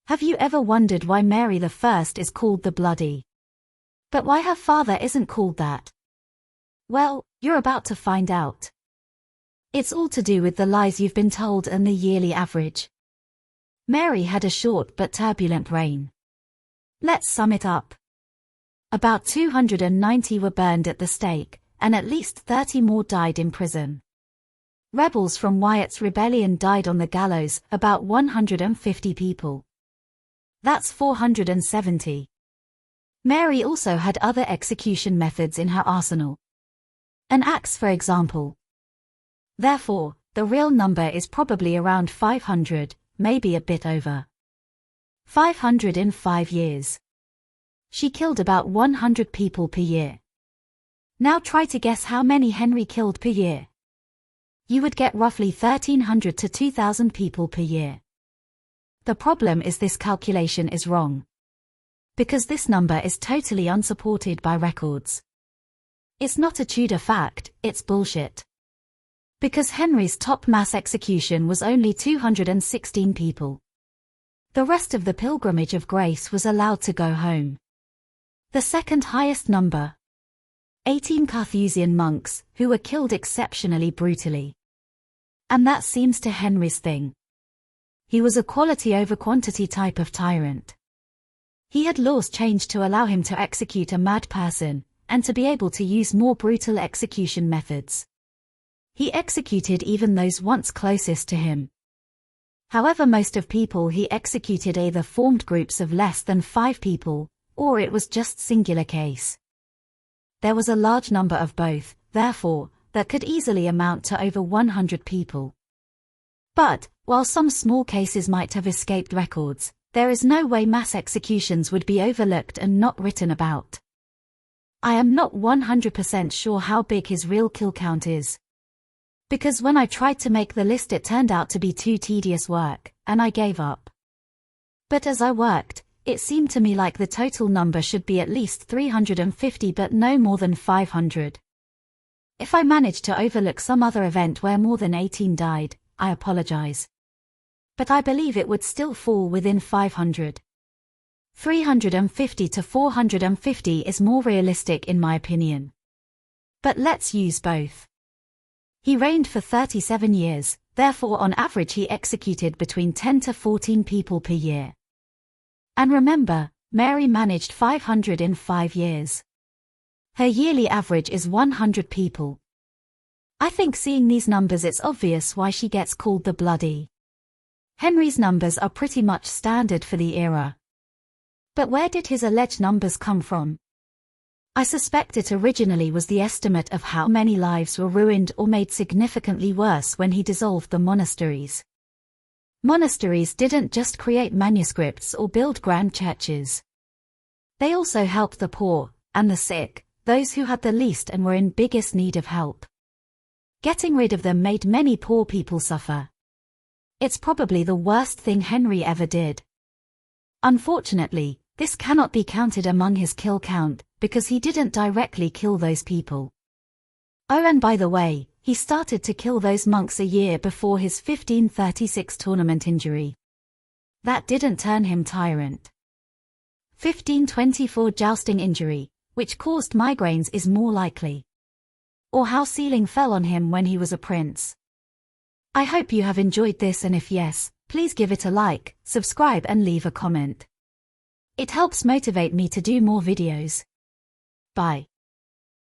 Have you ever wondered why Mary I is called the Bloody? But why her father isn't called that? Well, you're about to find out. It's all to do with the lies you've been told and the yearly average. Mary had a short but turbulent reign. Let's sum it up. About 290 were burned at the stake, and at least 30 more died in prison. Rebels from Wyatt's rebellion died on the gallows, about 150 people. That's 470. Mary also had other execution methods in her arsenal. An axe, for example. Therefore, the real number is probably around 500, maybe a bit over. 500 in 5 years. She killed about 100 people per year. Now try to guess how many Henry killed per year. You would get roughly 1,300 to 2,000 people per year. The problem is this calculation is wrong. Because this number is totally unsupported by records. It's not a Tudor fact, it's bullshit. Because Henry's top mass execution was only 216 people. The rest of the Pilgrimage of Grace was allowed to go home. The second highest number. 18 Carthusian monks, who were killed exceptionally brutally. And that seems to Henry's thing. He was a quality over quantity type of tyrant. He had laws changed to allow him to execute a mad person, and to be able to use more brutal execution methods. He executed even those once closest to him. However, most of people he executed either formed groups of less than 5 people, or it was just singular case. There was a large number of both, therefore, that could easily amount to over 100 people. But, while some small cases might have escaped records, there is no way mass executions would be overlooked and not written about. I am not 100% sure how big his real kill count is. Because when I tried to make the list it turned out to be too tedious work, and I gave up. But as I worked, it seemed to me like the total number should be at least 350 but no more than 500. If I managed to overlook some other event where more than 18 died, I apologize. But I believe it would still fall within 500. 350 to 450 is more realistic in my opinion. But let's use both. He reigned for 37 years, therefore on average he executed between 10 to 14 people per year. And remember, Mary managed 500 in 5 years. Her yearly average is 100 people. I think seeing these numbers it's obvious why she gets called the Bloody. Henry's numbers are pretty much standard for the era. But where did his alleged numbers come from? I suspect it originally was the estimate of how many lives were ruined or made significantly worse when he dissolved the monasteries. Monasteries didn't just create manuscripts or build grand churches. They also helped the poor, and the sick, those who had the least and were in biggest need of help. Getting rid of them made many poor people suffer. It's probably the worst thing Henry ever did. Unfortunately, this cannot be counted among his kill count, because he didn't directly kill those people. Oh, and by the way, he started to kill those monks a year before his 1536 tournament injury. That didn't turn him tyrant. 1524 jousting injury, which caused migraines, is more likely. Or how ceiling fell on him when he was a prince. I hope you have enjoyed this, and if yes, please give it a like, subscribe and leave a comment. It helps motivate me to do more videos. Bye.